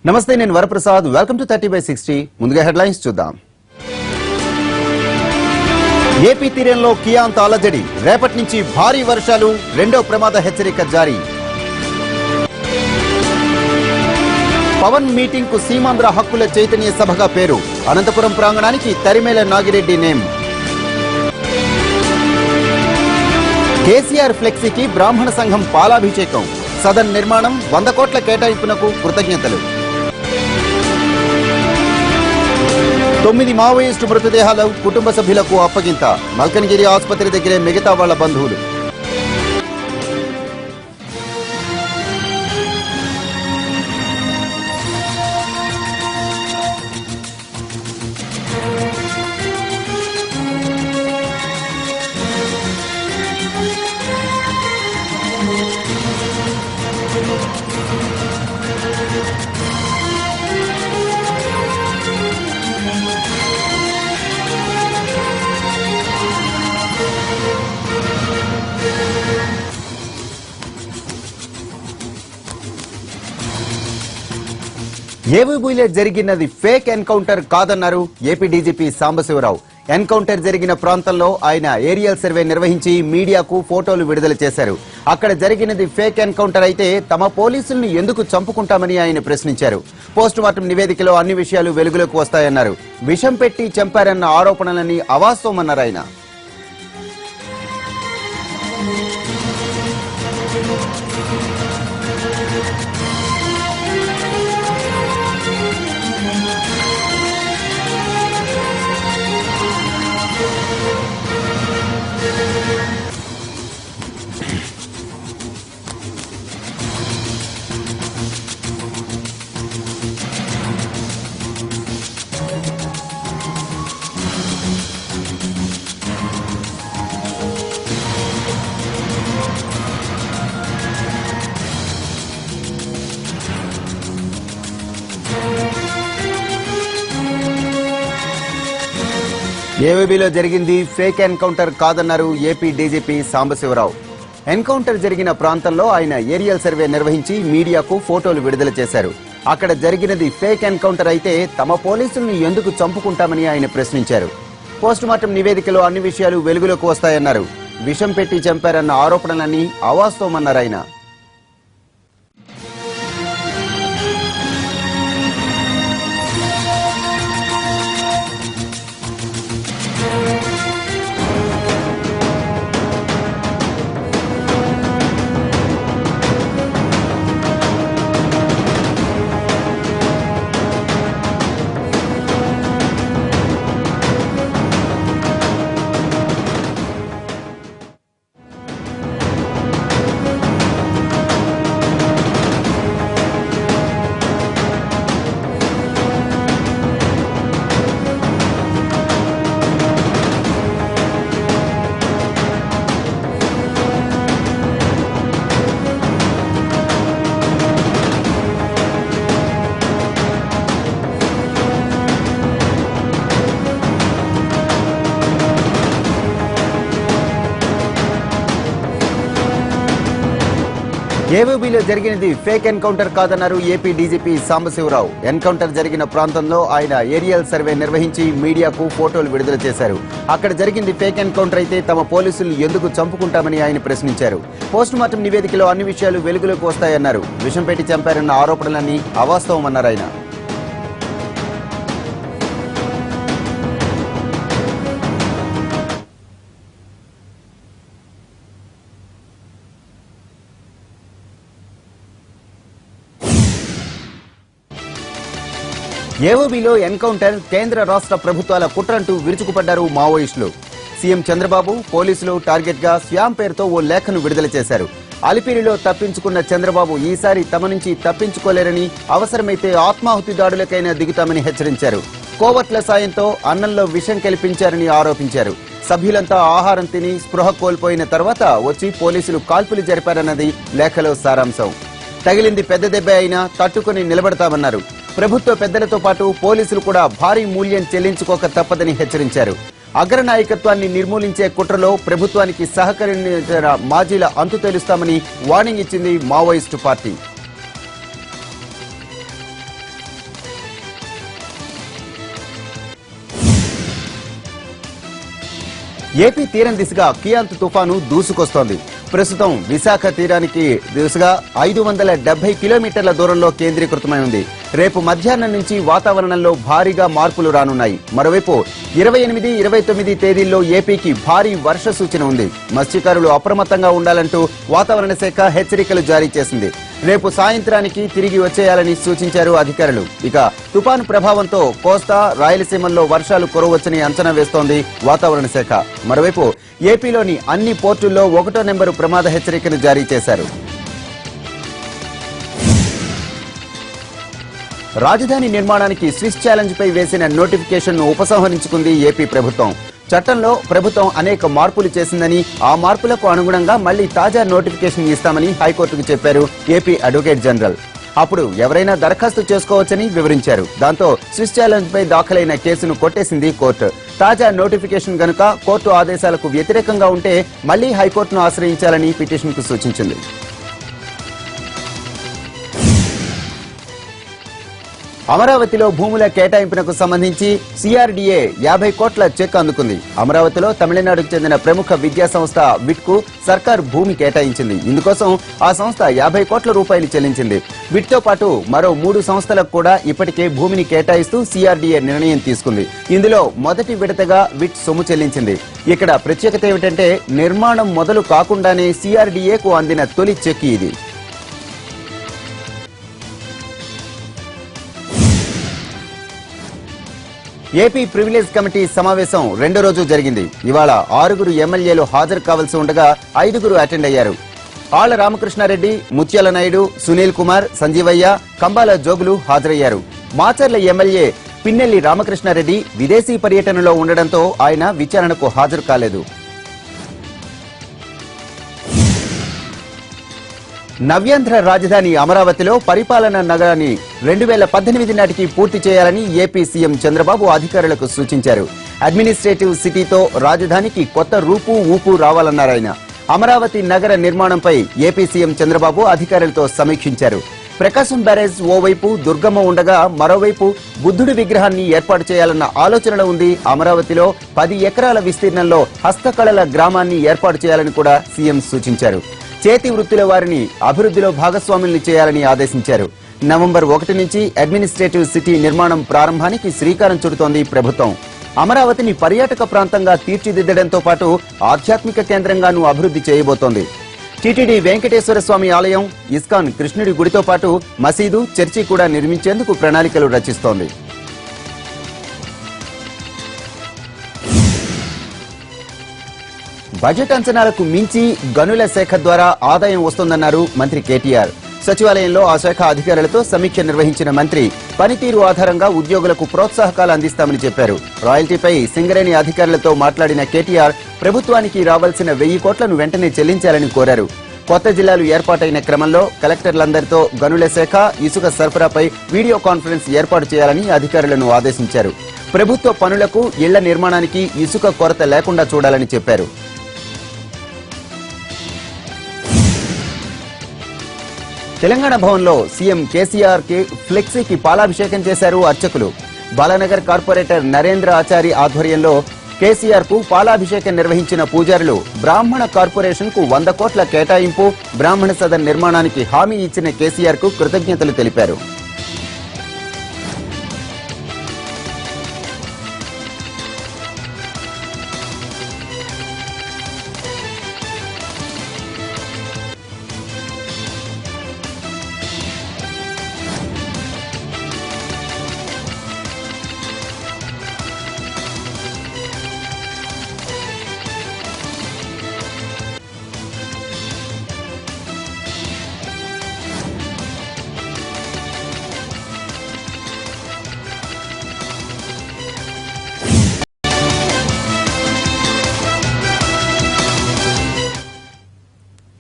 నమస్తే, నేను Varaprasad. Welcome to 30/60. ముందుగా హెడ్లైన్స్ చూద్దాం. ఏపీ తీరంలో కియాంత అలజడి, రేపటి నుంచి భారీ వర్షాలు, రెండో ప్రమాద హెచ్చరిక జారీ. పవన్ మీటింగ్ కు సీమాంధ్ర హక్కుల చైతన్య సభగా పేరు, అనంతపురం ప్రాంగణానికి తరిమేల నాగిరెడ్డి నేమ్. కేసీఆర్ ఫ్లెక్సీకి బ్రాహ్మణ సంఘం పాలాభిషేకం, సదన్ నిర్మాణం 100 కోట్ల కేటాయింపునకు కృతజ్ఞతలు. 9 మావోయిస్టు మృతదేహాలు కుటుంబ సభ్యులకు అప్పగింత, మల్కనగిరి ఆసుపత్రి దగ్గరే మిగతా వాళ్ల బంధువులు. ఏవీబీలో జరిగినది ఫేక్ ఎన్కౌంటర్ కాదన్నారు ఏపీ డీజీపీ సాంబశివరావు. ఎన్కౌంటర్ జరిగిన ప్రాంతంలో ఆయన ఏరియల్ సర్వే నిర్వహించి మీడియాకు ఫోటోలు విడుదల చేశారు. అక్కడ జరిగినది ఫేక్ ఎన్కౌంటర్ అయితే తమ పోలీసుల్ని ఎందుకు చంపుకుంటామని ఆయన ప్రశ్నించారు. పోస్టుమార్టం నివేదికలో అన్ని విషయాలు వెలుగులోకి వస్తాయన్నారు. విషం పెట్టి చంపారన్న ఆరోపణలని అవాస్తవమన్నారు ఆయన. ఏవీబీలో జరిగింది ఫేక్ ఎన్కౌంటర్ కాదన్నారు ఏపీ డీజీపీ సాంబశివరావు. ఎన్కౌంటర్ జరిగిన ప్రాంతంలో ఆయన ఏరియల్ సర్వే నిర్వహించి మీడియాకు ఫోటోలు విడుదల చేశారు. అక్కడ జరిగినది ఫేక్ ఎన్కౌంటర్ అయితే తమ పోలీసుల్ని ఎందుకు చంపుకుంటామని ఆయన ప్రశ్నించారు. పోస్టుమార్టం నివేదికలో అన్ని విషయాలు వెలుగులోకి వస్తాయన్నారు. విషం పెట్టి చంపారన్న ఆరోపణలన్నీ అవాస్తవమన్నారు ఆయన. ఏవీబీలో జరిగినది ఫేక్ ఎన్కౌంటర్ కాదన్నారు ఏపీ డీజీపీ సాంబశివరావు. ఎన్కౌంటర్ జరిగిన ప్రాంతంలో ఆయన ఏరియల్ సర్వే నిర్వహించి మీడియాకు ఫోటోలు విడుదల చేశారు. అక్కడ జరిగింది ఫేక్ ఎన్కౌంటర్ అయితే తమ పోలీసులు ఎందుకు చంపుకుంటామని ఆయన ప్రశ్నించారు. పోస్టుమార్టం నివేదికలో అన్ని విషయాలు వెలుగులోకి వస్తాయన్నారు. విషం పెట్టి చంపారన్న ఆరోపణలన్నీ అవాస్తవమన్నారు ఆయన. ఏవీబీలో ఎన్కౌంటర్ కేంద్ర రాష్ట్ర ప్రభుత్వాల కుట్రంటూ విరుచుకుపడ్డారు మావోయిస్టులు. సీఎం చంద్రబాబు, పోలీసులు టార్గెట్ గా శ్యామ్ పేరుతో ఓ లేఖను విడుదల చేశారు. అలిపిరిలో తప్పించుకున్న చంద్రబాబు ఈసారి తమ నుంచి తప్పించుకోలేరని, అవసరమైతే ఆత్మాహుతి దాడులకైనా దిగుతామని హెచ్చరించారు. కోవట్ల సాయంతో అన్నంలో విషం కల్పించారని ఆరోపించారు. సభ్యులంతా ఆహారం తిని స్పృహ కోల్పోయిన తర్వాత వచ్చి పోలీసులు కాల్పులు జరిపారన్నది లేఖలో సారాంశం. తగిలింది పెద్ద దెబ్బ అయినా తట్టుకుని నిలబడతామన్నారు. ప్రభుత్వ పెద్దలతో పాటు పోలీసులు కూడా భారీ మూల్యం చెల్లించుకోక తప్పదని హెచ్చరించారు. అగ్రనాయకత్వాన్ని నిర్మూలించే కుట్రలో ప్రభుత్వానికి సహకరించిన మాజీల అంతు తెలుస్తామని వార్నింగ్ ఇచ్చింది మావోయిస్టు పార్టీ. ఏపీ తీరం దిశగా కియాంత్ తుఫాను దూసుకొస్తోంది. ప్రస్తుతం విశాఖ తీరానికి దిశగా 570 కిలోమీటర్ల దూరంలో కేంద్రీకృతమై ఉంది. రేపు మధ్యాహ్నం నుంచి వాతావరణంలో భారీగా మార్పులు రానున్నాయి. మరోవైపు 28, 29 తేదీల్లో ఏపీకి భారీ వర్ష సూచన ఉంది. మత్స్యకారులు అప్రమత్తంగా ఉండాలంటూ వాతావరణ శాఖ హెచ్చరికలు జారీ చేసింది. రేపు సాయంత్రానికి తిరిగి వచ్చేయాలని సూచించారు అధికారులు. ఇక తుపాను ప్రభావంతో కోస్తా, రాయలసీమల్లో వర్షాలు కురవచ్చని అంచనా వేస్తోంది వాతావరణ శాఖ. మరోవైపు ఏపీలోని అన్ని పోర్టుల్లో 1వ నెంబరు ప్రమాద హెచ్చరికను జారీ చేశారు. రాజధాని నిర్మాణానికి స్విస్ ఛాలెంజ్ పై వేసిన నోటిఫికేషన్ ను ఉపసంహరించుకుంది ఏపీ ప్రభుత్వం. చట్టంలో ప్రభుత్వం అనేక మార్పులు చేసిందని, ఆ మార్పులకు అనుగుణంగా మళ్లీ తాజా నోటిఫికేషన్ ఇస్తామని హైకోర్టుకు చెప్పారు ఏపీ అడ్వకేట్ జనరల్. అప్పుడు ఎవరైనా దరఖాస్తు చేసుకోవచ్చని వివరించారు. దాంతో స్విస్ ఛాలెంజ్ పై దాఖలైన కేసును కొట్టేసింది కోర్టు. తాజా నోటిఫికేషన్ గనుక కోర్టు ఆదేశాలకు వ్యతిరేకంగా ఉంటే మళ్లీ హైకోర్టును ఆశ్రయించాలని పిటిషన్ కు సూచించింది. అమరావతిలో భూముల కేటాయింపునకు సంబంధించి సిఆర్డీఏ 50 కోట్ల చెక్ అందుకుంది. అమరావతిలో తమిళనాడుకు చెందిన ప్రముఖ విద్యా సంస్థ విట్ కు సర్కార్ భూమి కేటాయించింది. ఇందుకోసం ఆ సంస్థ 50 కోట్ల రూపాయలు చెల్లించింది. విట్ తో పాటు మరో 3 సంస్థలకు కూడా ఇప్పటికే భూమిని కేటాయిస్తూ సిఆర్డీఏ నిర్ణయం తీసుకుంది. ఇందులో మొదటి విడతగా విట్ సొమ్ము చెల్లించింది. ఇక్కడ ప్రత్యేకత ఏమిటంటే నిర్మాణం మొదలు కాకుండానే సిఆర్డీఏకు అందిన తొలి చెక్ ఇది. ఏపీ ప్రివిలేజ్ కమిటీ సమావేశం 2వ రోజు జరిగింది. ఇవాళ 6 ఎమ్మెల్యేలు హాజరు కావాల్సి ఉండగా 5 అటెండ్ అయ్యారు. ఆళ్ల రామకృష్ణారెడ్డి, ముత్యాల నాయుడు, సునీల్ కుమార్, సంజీవయ్య, కంబాల జోగులు హాజరయ్యారు. మాచర్ల ఎమ్మెల్యే పిన్నెల్లి రామకృష్ణారెడ్డి విదేశీ పర్యటనలో ఉండడంతో ఆయన విచారణకు హాజరు కాలేదు. నవ్యాంధ్ర రాజధాని అమరావతిలో పరిపాలనా నగరాన్ని 2018 నాటికి పూర్తి చేయాలని ఏపీ సీఎం చంద్రబాబు అధికారులకు సూచించారు. అడ్మినిస్ట్రేటివ్ సిటీతో రాజధానికి కొత్త రూపు ఊపు రావాలన్నారాయన. అమరావతి నగర నిర్మాణంపై ఏపీ సీఎం చంద్రబాబు అధికారులతో సమీక్షించారు. ప్రకాశం బ్యారేజ్ ఓవైపు దుర్గమ్మ ఉండగా మరోవైపు బుద్ధుడి విగ్రహాన్ని ఏర్పాటు చేయాలన్న ఆలోచనలో ఉంది. అమరావతిలో 10 ఎకరాల విస్తీర్ణంలో హస్తకళల గ్రామాన్ని ఏర్పాటు చేయాలని కూడా సీఎం సూచించారు. చేతి వృత్తుల వారిని అభివృద్ధిలో భాగస్వాముల్ని చేయాలని ఆదేశించారు. నవంబర్ 1 నుంచి అడ్మినిస్ట్రేటివ్ సిటీ నిర్మాణం ప్రారంభానికి శ్రీకారం చుడుతోంది ప్రభుత్వం. అమరావతిని పర్యాటక ప్రాంతంగా తీర్చిదిద్దడంతో పాటు ఆధ్యాత్మిక కేంద్రంగానూ అభివృద్ధి చేయబోతోంది. టీటీడీ వెంకటేశ్వర స్వామి ఆలయం, ఇస్కాన్ కృష్ణుడి గుడితో పాటు మసీదు, చర్చి కూడా నిర్మించేందుకు ప్రణాళికలు రచిస్తోంది. బడ్జెట్ అంచనాలకు మించి గనుల శాఖ ద్వారా ఆదాయం వస్తోందన్నారు మంత్రి కేటీఆర్. సచివాలయంలో ఆ శాఖ అధికారులతో సమీక్ష నిర్వహించిన మంత్రి పనితీరు ఆధారంగా ఉద్యోగులకు ప్రోత్సాహకాలు అందిస్తామని చెప్పారు. రాయల్టీపై సింగరేణి అధికారులతో మాట్లాడిన కేటీఆర్ ప్రభుత్వానికి రావాల్సిన 1000 కోట్లను వెంటనే చెల్లించాలని కోరారు. కొత్త జిల్లాలు ఏర్పాటైన క్రమంలో కలెక్టర్లందరితో గనుల శాఖ, ఇసుక సరఫరాపై వీడియో కాన్ఫరెన్స్ ఏర్పాటు చేయాలని అధికారులను ఆదేశించారు. ప్రభుత్వ పనులకు, ఇళ్ల నిర్మాణానికి ఇసుక కొరత లేకుండా చూడాలని చెప్పారు. తెలంగాణ భవన్లో సీఎం కేసీఆర్ కి ఫ్లెక్సీకి పాలాభిషేకం చేశారు అర్చకులు. బాలానగర్ కార్పొరేటర్ నరేంద్ర ఆచారి ఆధ్వర్యంలో కేసీఆర్ కు పాలాభిషేకం నిర్వహించిన పూజారులు బ్రాహ్మణ కార్పొరేషన్ కు 100 కోట్ల కేటాయింపు, బ్రాహ్మణ సదన్ నిర్మాణానికి హామీ ఇచ్చిన కేసీఆర్ కు కృతజ్ఞతలు తెలిపారు.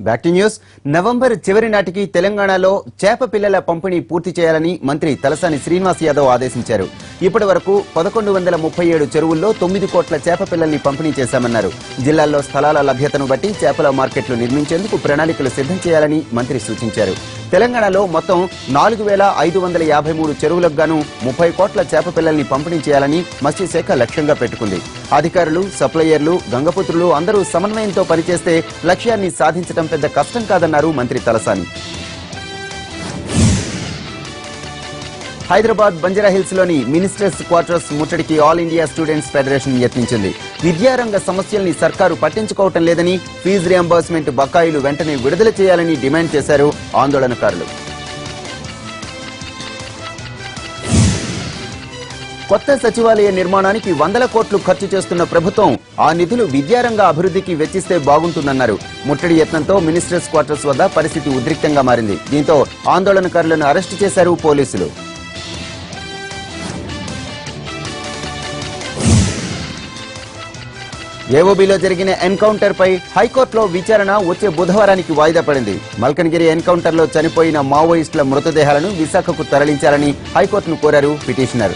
Back to news. నవంబర్ చివరి నాటికి తెలంగాణలో చేప పిల్లల పంపిణీ పూర్తి చేయాలని మంత్రి తలసాని శ్రీనివాస్ యాదవ్ ఆదేశించారు. ఇప్పటి వరకు 1137 చెరువుల్లో 9 కోట్ల చేప పిల్లల్ని పంపిణీ చేశామన్నారు. జిల్లాల్లో స్థలాల లభ్యతను బట్టి చేపల మార్కెట్లు నిర్మించేందుకు ప్రణాళికలు సిద్ధం చేయాలని మంత్రి సూచించారు. తెలంగాణలో మొత్తం 4553 చెరువులకు గాను 30 కోట్ల చేప పిల్లల్ని పంపిణీ చేయాలని మత్స్యశాఖ లక్ష్యంగా పెట్టుకుంది. అధికారులు, సప్లయర్లు, గంగపుత్రులు అందరూ సమన్వయంతో పనిచేస్తే లక్ష్యాన్ని సాధించడం పెద్ద కష్టం కాదన్నారు మంత్రి తలసాని. హైదరాబాద్ బంజారాహిల్స్ లోని మినిస్టర్స్ క్వార్టర్స్ ముట్టడికి ఆల్ ఇండియా స్టూడెంట్స్ ఫెడరేషన్ యత్నించింది. విద్యారంగ సమస్యల్ని సర్కారు పట్టించుకోవటం లేదని, ఫీజు రియంబర్స్మెంట్ బకాయిలు వెంటనే విడుదల చేయాలని డిమాండ్ చేశారు ఆందోళనకారులు. కొత్త సచివాలయ నిర్మాణానికి 100 కోట్లు ఖర్చు చేస్తున్న ప్రభుత్వం ఆ నిధులు విద్యారంగ అభివృద్ధికి వెచ్చిస్తే బాగుంటుందన్నారు. ముట్టడి యత్నంతో మినిస్టర్స్ క్వార్టర్స్ వద్ద పరిస్థితి ఉద్రిక్తంగా మారింది. దీంతో ఆందోళనకారులను అరెస్టు చేశారు పోలీసులు. ఏఓబీలో జరిగిన ఎన్కౌంటర్ పై హైకోర్టులో విచారణ వచ్చే బుధవారానికి వాయిదా పడింది. మల్కన్గిరి ఎన్కౌంటర్ లో చనిపోయిన మావోయిస్టుల మృతదేహాలను విశాఖకు తరలించాలని హైకోర్టును కోరారు పిటిషనర్.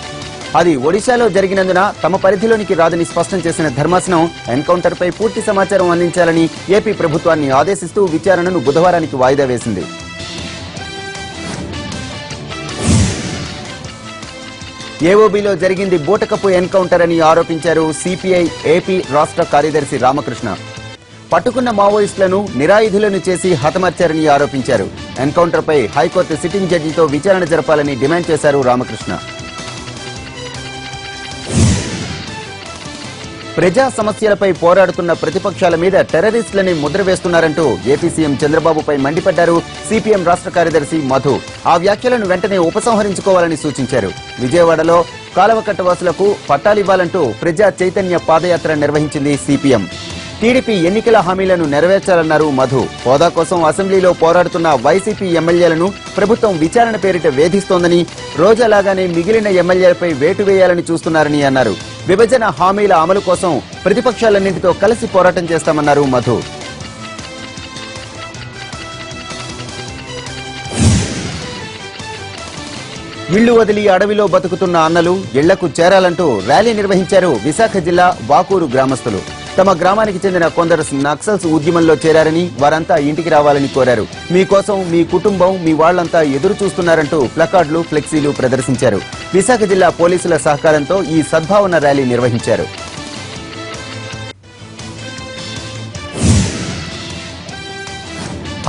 అది ఒడిశాలో జరిగినందున తమ పరిధిలోనికి రాదని స్పష్టం చేసిన ధర్మాసనం ఎన్కౌంటర్ పై పూర్తి సమాచారం అందించాలని ఏపీ ప్రభుత్వాన్ని ఆదేశిస్తూ విచారణను బుధవారానికి వాయిదా వేసింది. ఏఓబీలో జరిగింది బూటకపు ఎన్కౌంటర్ అని ఆరోపించారు సిపిఐ ఏపీ రాష్ట్ర కార్యదర్శి రామకృష్ణ. పట్టుకున్న మావోయిస్టులను నిరాయుధులను చేసి హతమార్చారని ఆరోపించారు. ఎన్కౌంటర్ పై హైకోర్టు సిట్టింగ్ జడ్జితో విచారణ జరపాలని డిమాండ్ చేశారు రామకృష్ణ. ప్రజా సమస్యలపై పోరాడుతున్న ప్రతిపక్షాల మీద టెర్రరిస్టులని ముద్ర వేస్తున్నారంటూ ఏపీ సీఎం చంద్రబాబుపై మండిపడ్డారు సిపిఎం రాష్ట్ర కార్యదర్శి మధు. ఆ వ్యాఖ్యలను వెంటనే ఉపసంహరించుకోవాలని సూచించారు. విజయవాడలో కాలవకట్టవాసులకు పట్టాలివ్వాలంటూ ప్రజా చైతన్య పాదయాత్ర నిర్వహించింది సిపిఎం. టీడీపీ ఎన్నికల హామీలను నెరవేర్చాలన్నారు మధు. హోదా కోసం అసెంబ్లీలో పోరాడుతున్న వైసీపీ ఎమ్మెల్యేలను ప్రభుత్వం విచారణ పేరిట వేధిస్తోందని, రోజలాగానే మిగిలిన ఎమ్మెల్యేలపై వేటు వేయాలని చూస్తున్నారని అన్నారు. విభజన హామీల అమలు కోసం ప్రతిపక్షాలన్నింటితో కలిసి పోరాటం చేస్తామన్నారు మధు. ఇళ్లు వదిలి అడవిలో బతుకుతున్న అన్నలు ఇళ్లకు చేరాలంటూ ర్యాలీ నిర్వహించారు విశాఖ జిల్లా వాకూరు గ్రామస్తులు. తమ గ్రామానికి చెందిన కొందరు నక్సల్స్ ఉద్యమంలో చేరారని, వారంతా ఇంటికి రావాలని కోరారు. మీకోసం మీ కుటుంబం, మీ వాళ్లంతా ఎదురు చూస్తున్నారంటూ ప్లకార్డులు, ఫ్లెక్సీలు ప్రదర్శించారు. విశాఖ జిల్లా పోలీసుల సహకారంతో ఈ సద్భావన ర్యాలీ నిర్వహించారు.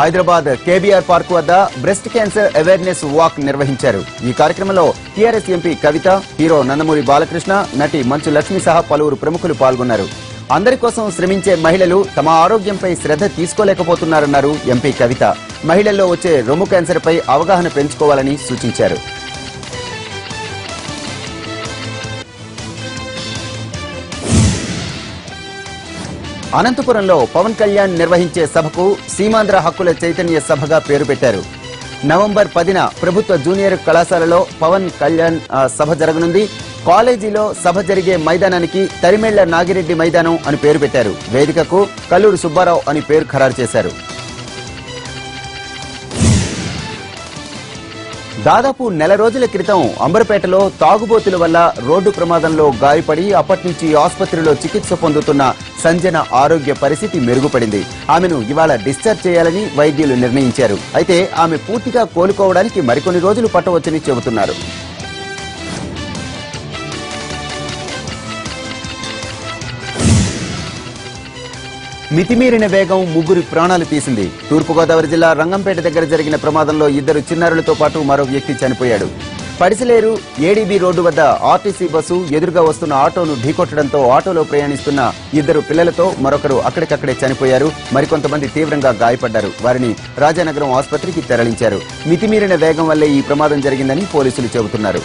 హైదరాబాద్ కేబీఆర్ పార్క్ వద్ద బ్రెస్ట్ క్యాన్సర్ అవేర్నెస్ వాక్ నిర్వహించారు. ఈ కార్యక్రమంలో టీఆర్ఎస్ ఎంపీ కవిత, హీరో నందమూరి బాలకృష్ణ, నటి మంచు లక్ష్మి సహా పలువురు ప్రముఖులు పాల్గొన్నారు. అందరి కోసం శ్రమించే మహిళలు తమ ఆరోగ్యంపై శ్రద్ధ తీసుకోలేకపోతున్నారన్నారు ఎంపీ కవిత. మహిళల్లో వచ్చే రొమ్ము క్యాన్సర్ పై అవగాహన పెంచుకోవాలని సూచించారు. అనంతపురంలో పవన్ కళ్యాణ్ నిర్వహించే సభకు సీమాంధ్ర హక్కుల చైతన్య సభగా పేరు పెట్టారు. నవంబర్ 10న ప్రభుత్వ జూనియర్ కళాశాలలో పవన్ కళ్యాణ్ సభ జరగనుంది. కాలేజీలో సభ జరిగే మైదానానికి తరిమేళ్ల నాగిరెడ్డి మైదానం అని పేరు పెట్టారు. వేదికకు కల్లూరు సుబ్బారావు అని పేరు ఖరారు చేశారు. దాదాపు నెల రోజుల క్రితం అంబర్పేటలో తాగుబోతుల వల్ల రోడ్డు ప్రమాదంలో గాయపడి అప్పటి నుంచి ఆసుపత్రిలో చికిత్స పొందుతున్న సంజన ఆరోగ్య పరిస్థితి మెరుగుపడింది. ఆమెను ఇవాళ డిశ్చార్జ్ చేయాలని వైద్యులు నిర్ణయించారు. అయితే ఆమె పూర్తిగా కోలుకోవడానికి మరికొన్ని రోజులు పట్టవచ్చని చెబుతున్నారు. మితిమీరిన వేగం ముగ్గురి ప్రాణాలు తీసింది. తూర్పుగోదావరి జిల్లా రంగంపేట దగ్గర జరిగిన ప్రమాదంలో 2 చిన్నారులతో పాటు మరో వ్యక్తి చనిపోయాడు. పడిసలేరు ఏడీబీ రోడ్డు వద్ద ఆర్టీసీ బస్సు ఎదురుగా వస్తున్న ఆటోను ఢీకొట్టడంతో ఆటోలో ప్రయాణిస్తున్న 2 పిల్లలతో మరొకరు అక్కడికక్కడే చనిపోయారు. మరికొంతమంది తీవ్రంగా గాయపడ్డారు. వారిని రాజానగరం ఆసుపత్రికి తరలించారు. మితిమీరిన వేగం వల్లే ఈ ప్రమాదం జరిగిందని పోలీసులు చెబుతున్నారు.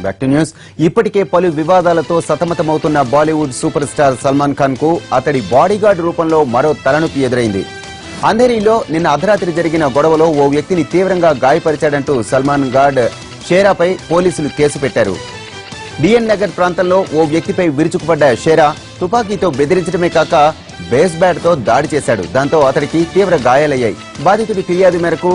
Back to news. ఇప్పటికే పలు వివాదాలతో సతమతమవుతున్న బాలీవుడ్ సూపర్ స్టార్ సల్మాన్ ఖాన్ కు అతడి బాడీగార్డ్ రూపంలో మరో తలనొప్పి ఎదురైంది. అంధేరీలో నిన్న అర్ధరాత్రి జరిగిన గొడవలో ఓ వ్యక్తిని తీవ్రంగా గాయపరిచాడంటూ సల్మాన్ గార్డ్ షేరాపై పోలీసులు కేసు పెట్టారు. డిఎన్ నగర్ ప్రాంతంలో ఓ వ్యక్తిపై విరుచుకుపడ్డ షేరా తుపాకీతో బెదిరించడమే కాక బేస్ బ్యాట్ తో దాడి చేశాడు. దాంతో అతడికి తీవ్ర గాయాలయ్యాయి. బాధితుడి ఫిర్యాదు మేరకు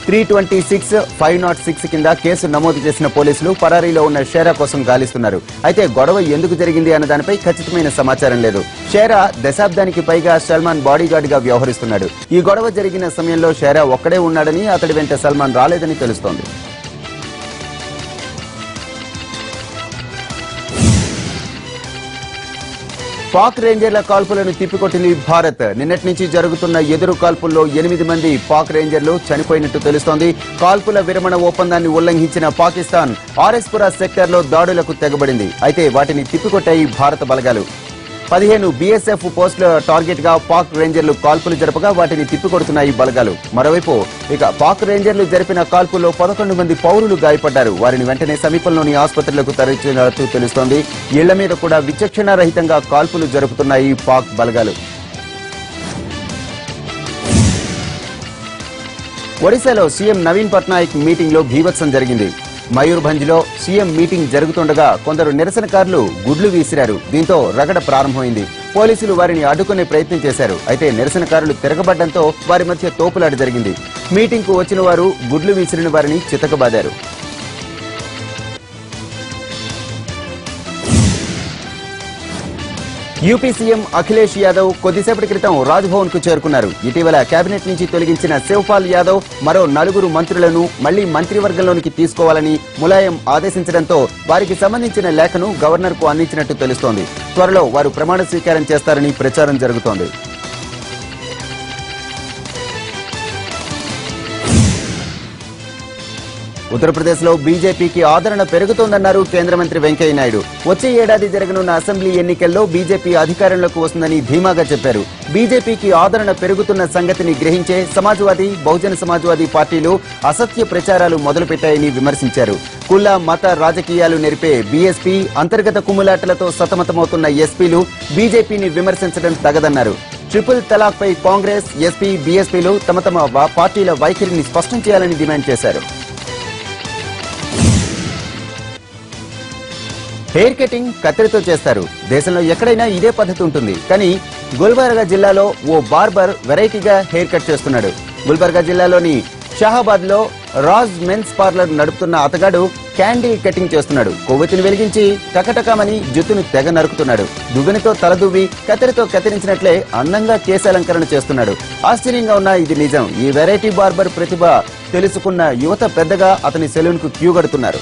326, 506 కింద కేసు నమోదు చేసిన పోలీసులు పరారీలో ఉన్న షేరా కోసం గాలిస్తున్నారు. అయితే గొడవ ఎందుకు జరిగింది అన్న దానిపై ఖచ్చితమైన సమాచారం లేదు. షేరా దశాబ్దానికి పైగా సల్మాన్ బాడీగార్డ్ గా వ్యవహరిస్తున్నాడు. ఈ గొడవ జరిగిన సమయంలో షేరా ఒక్కడే ఉన్నాడని, అతడి వెంట సల్మాన్ రాలేదని తెలుస్తోంది. పాక్ రేంజర్ల కాల్పులను తిప్పికొట్టింది భారత్. నిన్నటి నుంచి జరుగుతున్న ఎదురు కాల్పుల్లో 8 మంది పాక్ రేంజర్లు చనిపోయినట్టు తెలుస్తోంది. కాల్పుల విరమణ ఒప్పందాన్ని ఉల్లంఘించిన పాకిస్తాన్ ఆర్ఎస్పురా సెక్టార్లో దాడులకు తెగబడింది. అయితే వాటిని తిప్పికొట్టాయి భారత బలగాలు. 15 బీఎస్ఎఫ్ పోస్టుల టార్గెట్ గా పాక్ రేంజర్లు కాల్పులు జరపగా వాటిని తిప్పికొడుతున్నాయి బలగాలు. మరోవైపు పాక్ రేంజర్లు జరిపిన కాల్పుల్లో 11 మంది పౌరులు గాయపడ్డారు. వారిని వెంటనే సమీపంలోని ఆసుపత్రులకు తరలించినట్టు తెలుస్తోంది. ఇళ్ల మీద కూడా విచక్షణారహితంగా కాల్పులు జరుపుతున్నాయి పాక్ బలగాలు. ఒడిశాలో సీఎం నవీన్ పట్నాయక్ మీటింగ్ లో భీభత్సం జరిగింది. మయూర్భంజ్ లో సీఎం మీటింగ్ జరుగుతుండగా కొందరు నిరసనకారులు గుడ్లు వీసిరారు. దీంతో రగడ ప్రారంభమైంది. పోలీసులు వారిని అడ్డుకునే ప్రయత్నం చేశారు. అయితే నిరసనకారులు తిరగబడ్డంతో వారి మధ్య తోపులాట జరిగింది. మీటింగ్ కు వచ్చిన వారు గుడ్లు వీసిరిన వారిని చితకబాదారు. యూపీ సీఎం అఖిలేష్ యాదవ్ కొద్దిసేపటి క్రితం రాజ్భవన్ కు చేరుకున్నారు. ఇటీవల కేబినెట్ నుంచి తొలగించిన శివపాల్ యాదవ్ మరో 4 మంత్రులను మళ్లీ మంత్రివర్గంలోనికి తీసుకోవాలని ములాయం ఆదేశించడంతో వారికి సంబంధించిన లేఖను గవర్నర్ కు అందించినట్టు తెలుస్తోంది. త్వరలో వారు ప్రమాణ స్వీకారం చేస్తారని ప్రచారం జరుగుతోంది. ఉత్తరప్రదేశ్ లో బీజేపీకి ఆదరణ పెరుగుతోందన్నారు కేంద్ర మంత్రి వెంకయ్య నాయుడు. వచ్చే ఏడాది జరగనున్న అసెంబ్లీ ఎన్నికల్లో బీజేపీ అధికారంలోకి వస్తుందని ధీమాగా చెప్పారు. బీజేపీకి ఆదరణ పెరుగుతున్న సంగతిని గ్రహించే సమాజ్వాదీ, బహుజన సమాజ్వాదీ పార్టీలు అసత్య ప్రచారాలు మొదలుపెట్టాయని విమర్శించారు. కుల మత రాజకీయాలు నెరిపే బీఎస్పీ, అంతర్గత కుమ్ములాటలతో సతమతమవుతున్న ఎస్పీలు బీజేపీని విమర్శించడం తగదన్నారు. ట్రిపుల్ తలాక్ పై కాంగ్రెస్, ఎస్పీ, బీఎస్పీలు తమ తమ పార్టీల వైఖరిని స్పష్టం చేయాలని డిమాండ్ చేశారు. హెయిర్ కటింగ్ కత్తెరతో చేస్తారు. దేశంలో ఎక్కడైనా ఇదే పద్ధతి ఉంటుంది. కానీ గుల్బర్గా జిల్లాలో ఓ బార్బర్ వెరైటీగా హెయిర్ కట్ చేస్తున్నాడు. గుల్బర్గా జిల్లాలోని షాహాబాద్ లో రాజ్ మెన్స్ పార్లర్ నడుపుతున్న అతగాడు క్యాండిల్ కటింగ్ చేస్తున్నాడు. కొవ్వొత్తిని వెలిగించి టకటకమని జుట్టును తెగ నరుకుతున్నాడు. దువ్వెనతో తలదువ్వి కత్తెరతో కత్తిరించినట్లే అందంగా కేశాలంకరణ చేస్తున్నాడు. ఆశ్చర్యంగా ఉన్న ఇది నిజం. ఈ వెరైటీ బార్బర్ ప్రతిభ తెలుసుకున్న యువత పెద్దగా అతని సెలూన్ కు క్యూ కడుతున్నారు.